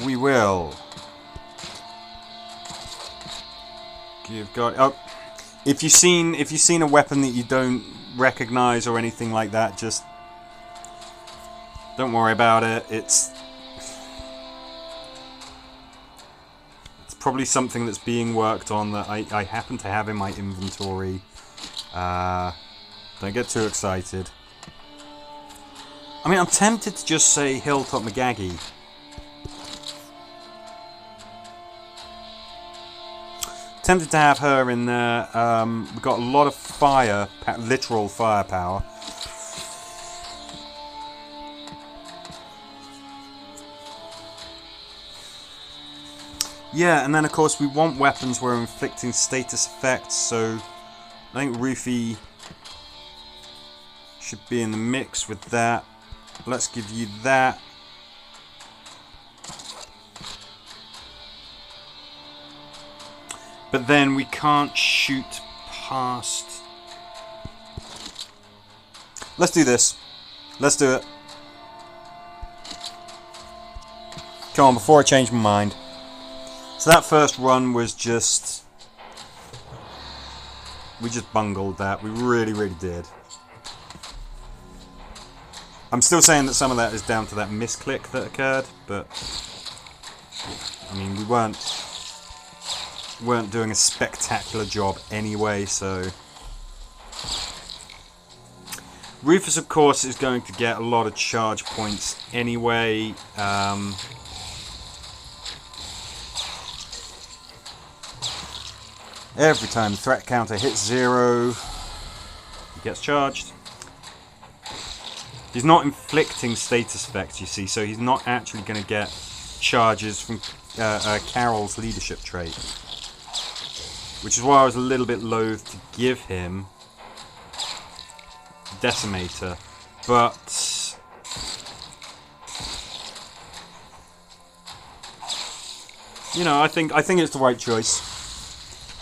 we will give God. Oh, if you've seen a weapon that you don't recognize or anything like that, just don't worry about it. It's probably something that's being worked on that I happen to have in my inventory. Don't get too excited. I mean, I'm tempted to just say Hilltop McGaggy. Tempted to have her in there. We've got a lot of fire, literal firepower. Yeah, and then of course we want weapons where we're inflicting status effects, so I think Rufy should be in the mix with that. Let's give you that. But then we can't shoot past. Let's do this. Let's do it. Come on, before I change my mind. So that first run was just... we just bungled that. We really, really did. I'm still saying that some of that is down to that misclick that occurred, but... I mean, we weren't doing a spectacular job anyway, so... Rufus, of course, is going to get a lot of charge points anyway. Every time the threat counter hits 0, he gets charged. He's not inflicting status effects, you see, so he's not actually going to get charges from Carol's leadership trait. Which is why I was a little bit loath to give him Decimator. But... you know, I think it's the right choice.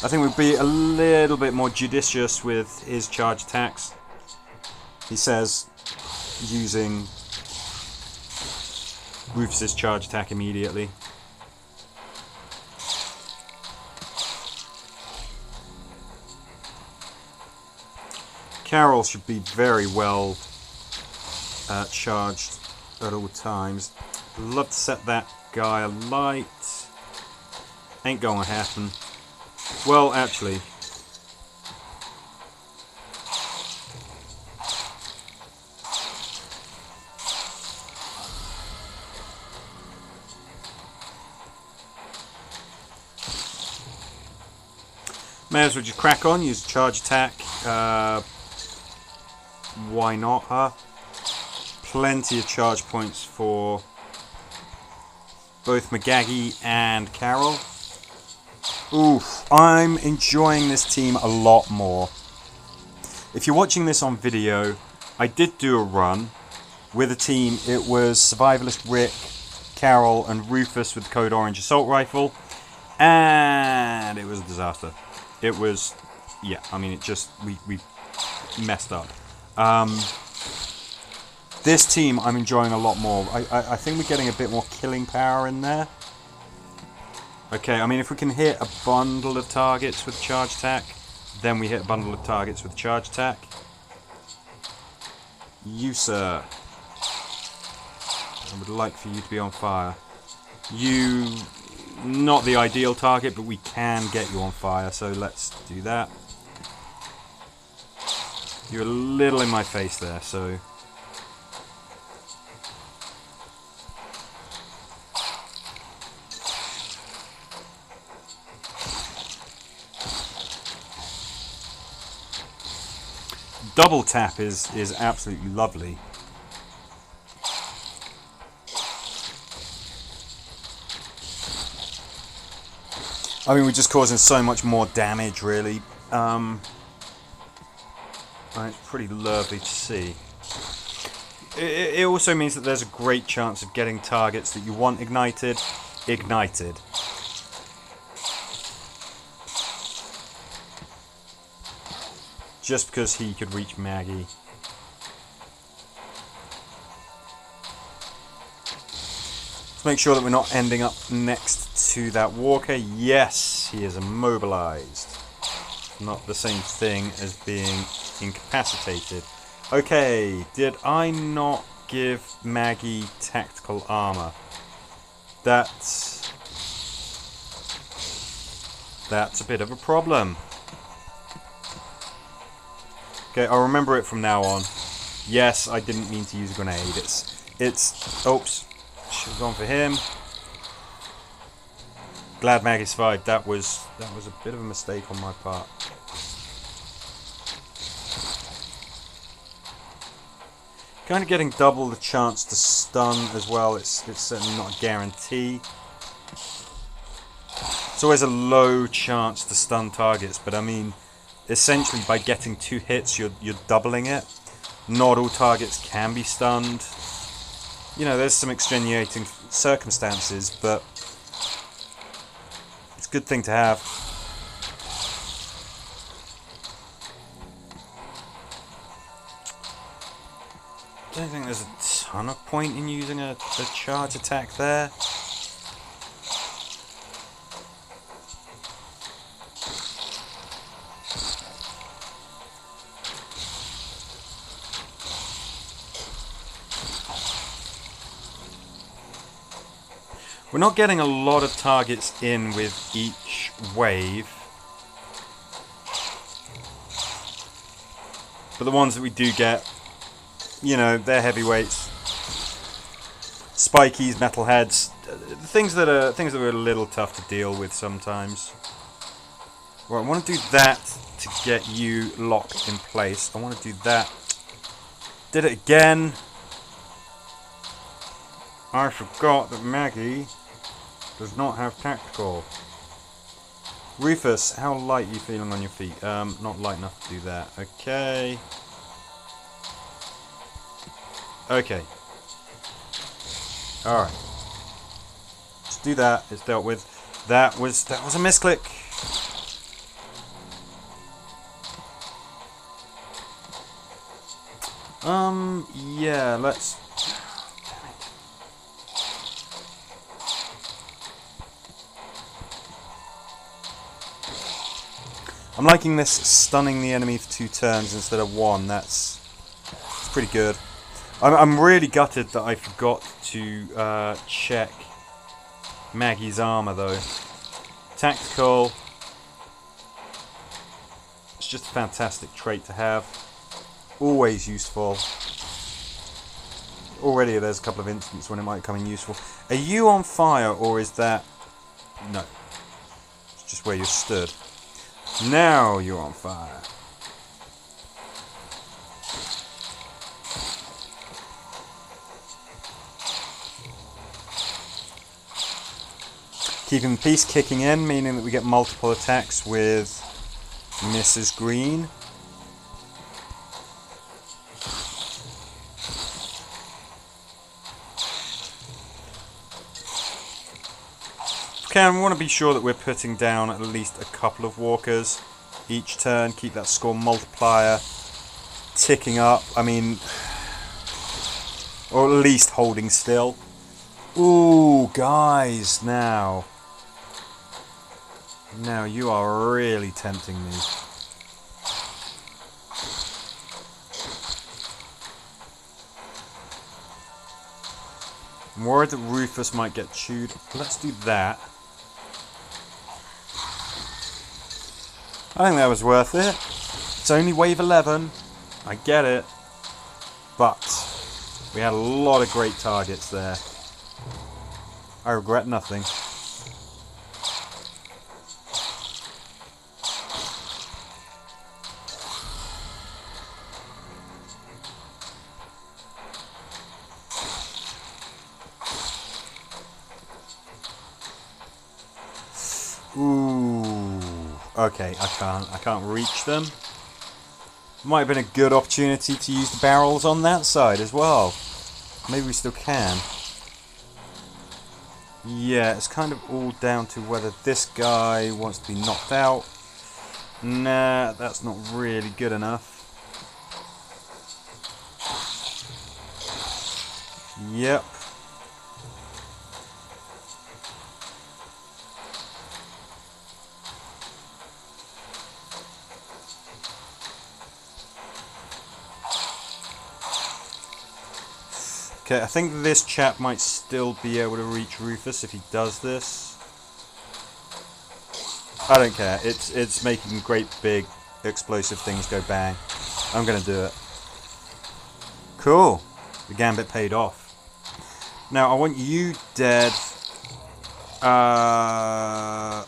I think we'd be a little bit more judicious with his charge attacks. He says using Rufus's charge attack immediately. Carol should be very well charged at all times. I'd love to set that guy alight. Ain't gonna happen. Well, actually, may as well just crack on, use a charge attack. Why not, huh? Plenty of charge points for both McGaggy and Carol. Oof, I'm enjoying this team a lot more. If you're watching this on video, I did do a run with a team. It was Survivalist Rick, Carol, and Rufus with the Code Orange Assault Rifle, and it was a disaster. It was, yeah, I mean, it just, we messed up. This team I'm enjoying a lot more. I think we're getting a bit more killing power in there. Okay, I mean, if we can hit a bundle of targets with charge attack, then we hit a bundle of targets with charge attack. You, sir. I would like for you to be on fire. You, not the ideal target, but we can get you on fire, so let's do that. You're a little in my face there, so... Double tap is absolutely lovely. I mean, we're just causing so much more damage, really. It's pretty lovely to see. It also means that there's a great chance of getting targets that you want ignited. Just because he could reach Maggie. Let's make sure that we're not ending up next to that walker. Yes, he is immobilized. Not the same thing as being incapacitated. Okay, did I not give Maggie tactical armor? That's a bit of a problem. Okay, I'll remember it from now on. Yes, I didn't mean to use a grenade. It's oops. Should have gone for him. Glad Maggie survived. That was a bit of a mistake on my part. Kind of getting double the chance to stun as well. It's certainly not a guarantee. It's always a low chance to stun targets, but I mean, essentially by getting 2 hits, you're doubling it. Not all targets can be stunned. You know, there's some extenuating circumstances, but it's a good thing to have. I don't think there's a ton of point in using a charge attack there. We're not getting a lot of targets in with each wave, but the ones that we do get, you know, they're heavyweights, spikies, metalheads, things that are a little tough to deal with sometimes. Right, I want to do that to get you locked in place. I want to do that. Did it again. I forgot that Maggie does not have tactical. Rufus, how light are you feeling on your feet? Not light enough to do that. Okay. Okay. Alright. Let's do that. It's dealt with. That was a misclick. Yeah, let's... I'm liking this stunning the enemy for 2 turns instead of 1. That's pretty good. I'm really gutted that I forgot to check Maggie's armor though. Tactical. It's just a fantastic trait to have. Always useful. Already there's a couple of instances when it might come in useful. Are you on fire or is that... No. It's just where you stood. Now you're on fire. Keeping the peace kicking in, meaning that we get multiple attacks with Mrs. Green. Okay, I want to be sure that we're putting down at least a couple of walkers each turn. Keep that score multiplier ticking up. I mean, or at least holding still. Ooh, guys, now you are really tempting me. I'm worried that Rufus might get chewed. Let's do that. I think that was worth it. It's only wave 11. I get it. But we had a lot of great targets there. I regret nothing. Ooh. Okay, I can't reach them. Might have been a good opportunity to use the barrels on that side as well. Maybe we still can. Yeah, it's kind of all down to whether this guy wants to be knocked out. Nah, that's not really good enough. Yep. Okay, I think this chap might still be able to reach Rufus if he does this. I don't care. It's making great big explosive things go bang. I'm gonna do it. Cool. The gambit paid off. Now I want you dead. I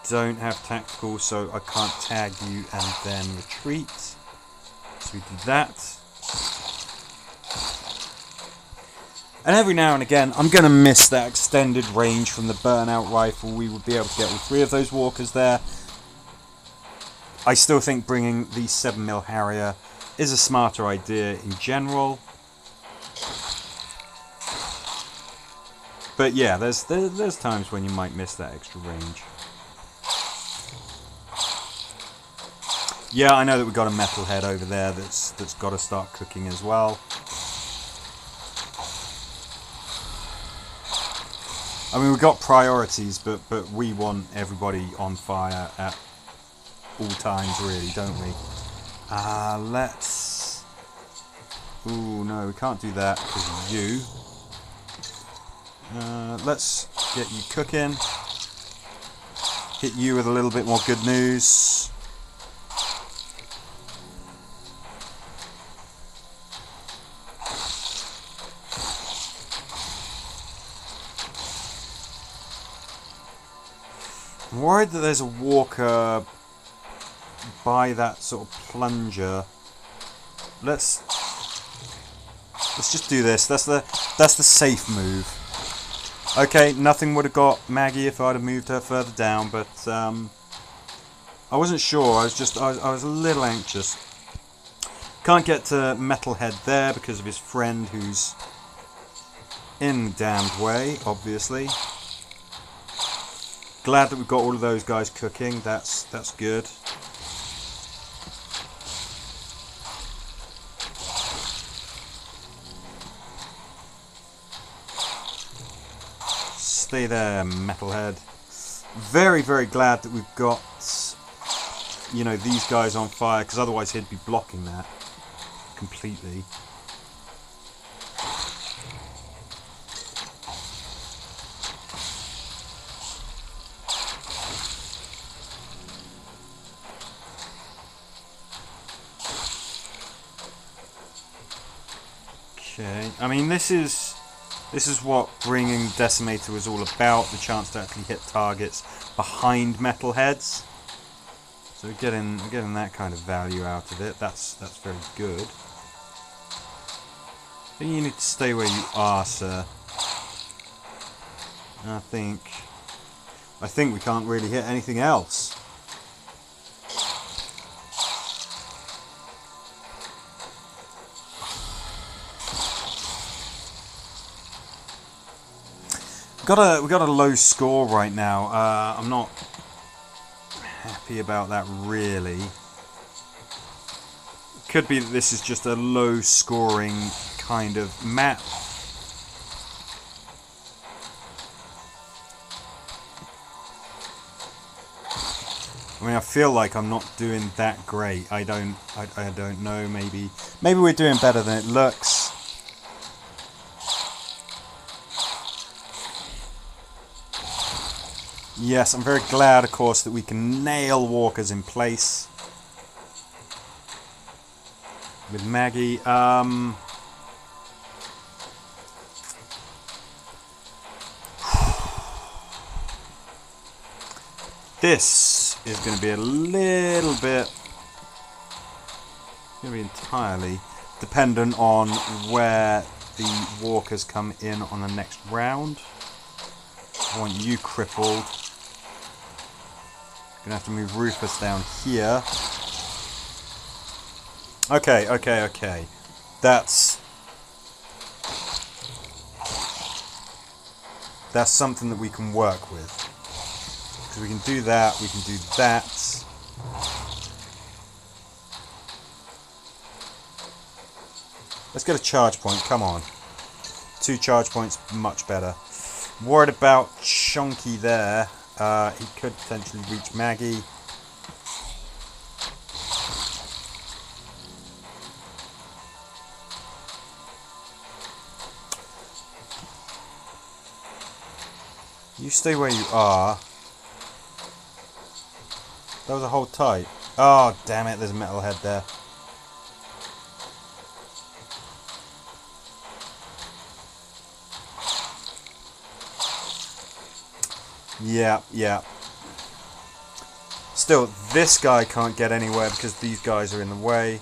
don't have tactical, so I can't tag you and then retreat. So we do that. And every now and again, I'm going to miss that extended range from the burnout rifle. We would be able to get all 3 of those walkers there. I still think bringing the 7mm Harrier is a smarter idea in general. But yeah, there's times when you might miss that extra range. Yeah, I know that we've got a metalhead over there that's got to start cooking as well. I mean, we've got priorities, but we want everybody on fire at all times, really, don't we? Let's... Ooh, no, we can't do that because of you. Let's get you cooking. Hit you with a little bit more good news. I'm worried that there's a walker by that sort of plunger. Let's just do this. That's the safe move. Okay, nothing would have got Maggie if I'd have moved her further down, but I wasn't sure. I was a little anxious. Can't get to Metalhead there because of his friend who's in the damned way, obviously. Glad that we've got all of those guys cooking. That's good. Stay there, Metalhead. Very, very glad that we've got, you know, these guys on fire, because otherwise he'd be blocking that completely. Okay, I mean this is what bringing Decimator was all about, the chance to actually hit targets behind metalheads. So we're getting that kind of value out of it. That's very good. I think you need to stay where you are, sir. I think we can't really hit anything else. We got a low score right now. I'm not happy about that, really. Could be that this is just a low scoring kind of map. I mean, I feel like I'm not doing that great. I don't know. Maybe we're doing better than it looks. Yes, I'm very glad, of course, that we can nail walkers in place with Maggie. This is going to be a little bit, going to be entirely dependent on where the walkers come in on the next round. I want you crippled. Gonna have to move Rufus down here. Okay. That's something that we can work with. Because we can do that, we can do that. Let's get a charge point, come on. 2 charge points, much better. Worried about Chonky there. He could potentially reach Maggie. You stay where you are. That was a hold tight. Oh, damn it, there's a metalhead there. Yeah, yeah. Still, this guy can't get anywhere because these guys are in the way.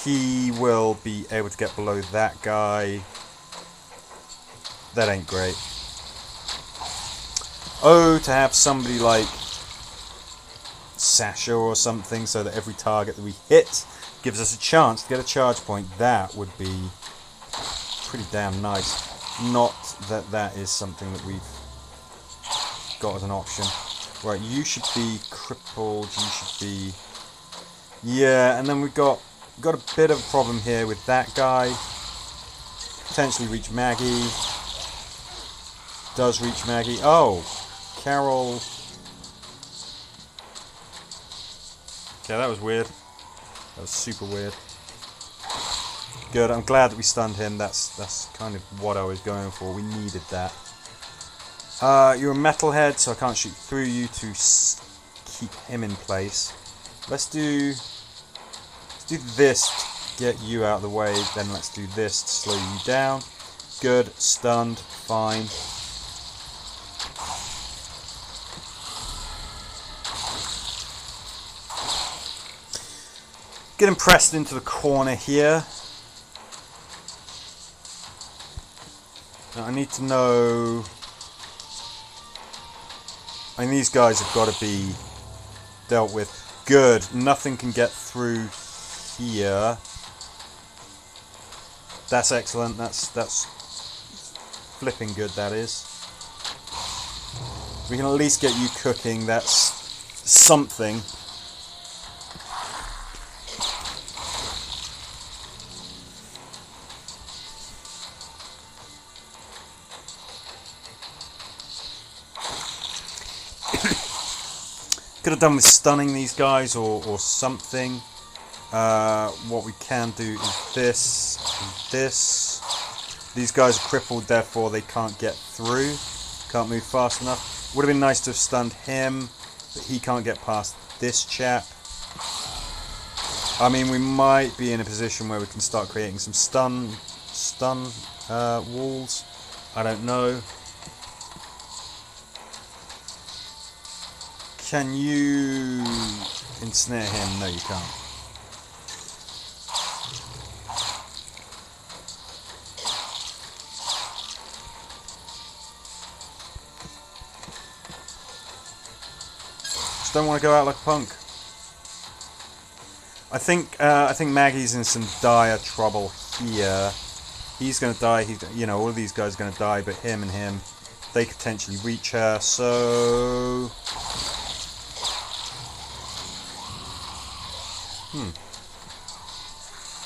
He will be able to get below that guy. That ain't great. Oh, to have somebody like Sasha or something so that every target that we hit gives us a chance to get a charge point. That would be pretty damn nice. Not that that is something that we've got as an option. Right, you should be crippled, you should be... Yeah, and then we've got a bit of a problem here with that guy. Potentially reach Maggie. Does reach Maggie. Oh, Carol. Okay, that was weird. That was super weird. Good, I'm glad that we stunned him. That's kind of what I was going for. We needed that. You're a metalhead, so I can't shoot through you to keep him in place. Let's do this to get you out of the way. Then let's do this to slow you down. Good, stunned, fine. Get him pressed into the corner here. Now I need to know... I mean, these guys have got to be dealt with. Good. Nothing can get through here. That's excellent. That's flipping good, that is. We can at least get you cooking. That's something. Could have done with stunning these guys or something. What we can do is this and this. These guys are crippled, therefore they can't get through. Can't move fast enough. Would have been nice to have stunned him, but he can't get past this chap. I mean, we might be in a position where we can start creating some stun walls. I don't know. Can you ensnare him? No, you can't. Just don't want to go out like a punk. I think Maggie's in some dire trouble here. He's going to die. All of these guys are going to die, but him and him, they could potentially reach her. So.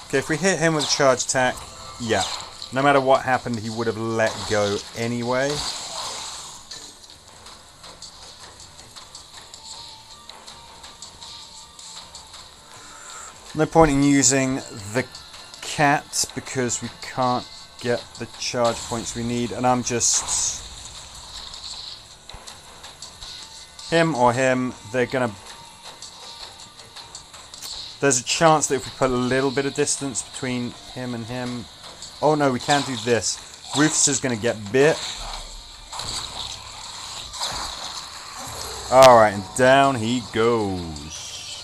Okay, if we hit him with a charge attack, yeah. No matter what happened, he would have let go anyway. No point in using the cat because we can't get the charge points we need, and I'm just... Him or him, they're gonna... There's a chance that if we put a little bit of distance between him and him... Oh no, we can't do this. Rufus is going to get bit. Alright, and down he goes.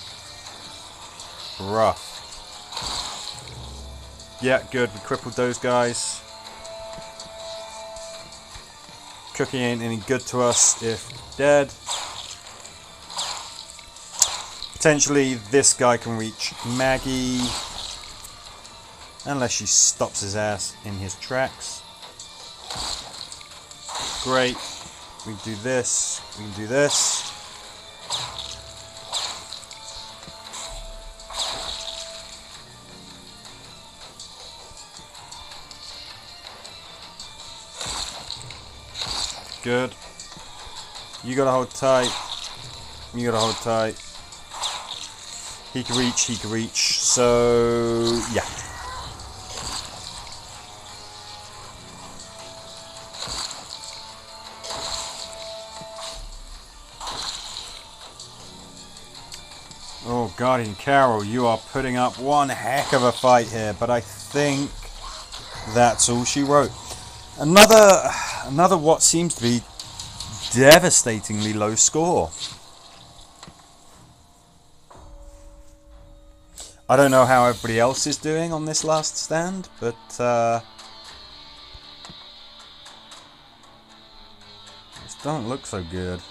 Rough. Yeah, good. We crippled those guys. Cookie ain't any good to us if dead. Potentially this guy can reach Maggie. Unless she stops his ass in his tracks. Great. We can do this. We can do this. Good. You gotta hold tight. You gotta hold tight. He can reach, he can reach. So, yeah. Guardian Carol, you are putting up one heck of a fight here, but I think that's all she wrote. Another what seems to be devastatingly low score. I don't know how everybody else is doing on this last stand, but this don't look so good.